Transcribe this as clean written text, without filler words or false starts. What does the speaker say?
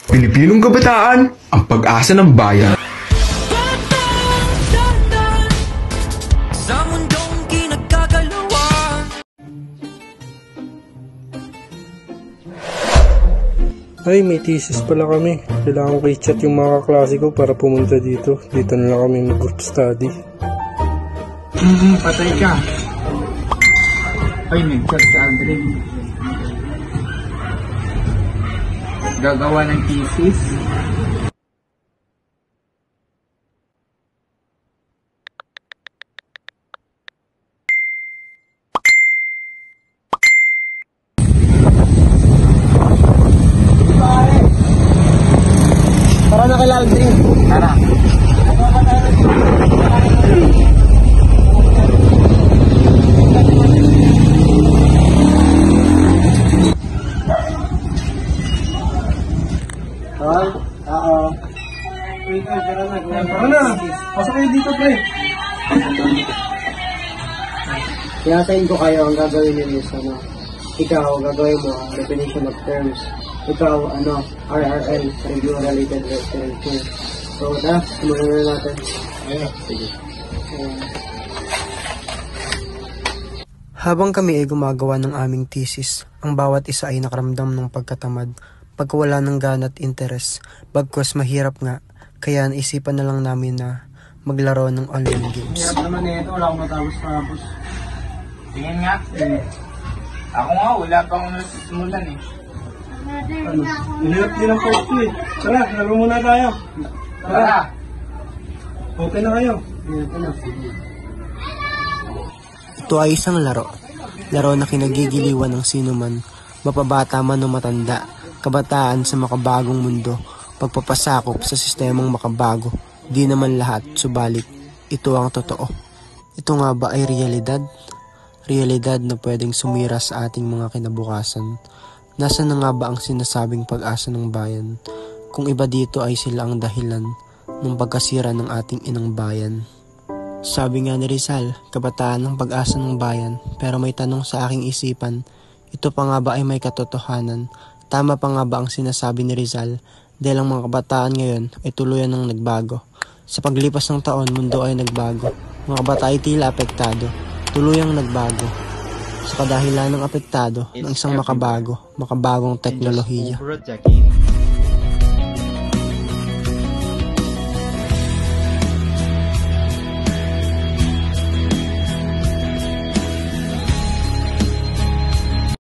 Pilipinong kabataan, ang pag-asa ng bayan. Sa mundong kinagkagalawan. Ay, may thesis pala kami. Kailangan ko i-chat yung mga kaklase ko para pumunta dito. Dito na lang kami mag-group study. Patay ka. Ay, nag-chat si Aldrin. Gagawa ng thesis. Tara na kay Aldrin. Tara. Tara na. Pasok kayo dito, pre. Tinatain ko kayo ang gagawin ninyo sa ikaw, gagawin mo ang definition of terms. Ikaw, RRL, Review-Related Restoration. So, sumunod na natin. Sige. Habang kami ay gumagawa ng aming thesis, ang bawat isa ay nakaramdam ng pagkatamad, pagkawala ng gana at interes, bagkus mahirap nga, kaya naisipan na lang namin na maglaro ng online games. Hirap naman ito, wala akong matapos. Tingin nga. Ako nga, wala pa akong nasisimulan eh. Hinirap din ang part 2 eh. Tara, laro muna tayo. Tara! Okay na kayo. Ito ay isang laro. Laro na kinagigiliwan ng sino man, mapabata man o matanda, kabataan sa makabagong mundo, pagpapasakop sa sistemang makabago. Di naman lahat, subalit ito ang totoo. Ito nga ba ay realidad? Realidad na pwedeng sumira sa ating mga kinabukasan. Nasaan na nga ba ang sinasabing pag-asa ng bayan? Kung iba dito ay sila ang dahilan ng pagkasira ng ating inang bayan. Sabi nga ni Rizal, kabataan ng pag-asa ng bayan, pero may tanong sa aking isipan, ito pa nga ba ay may katotohanan? Tama pa nga ba ang sinasabi ni Rizal dahil ang mga kabataan ngayon ay tuluyan ng nagbago? Sa paglipas ng taon, mundo ay nagbago. Mga kabataan ay tila apektado, tuluyang nagbago. Sa kadahilan ng apektado ng isang makabagong teknolohiya. Over a decade,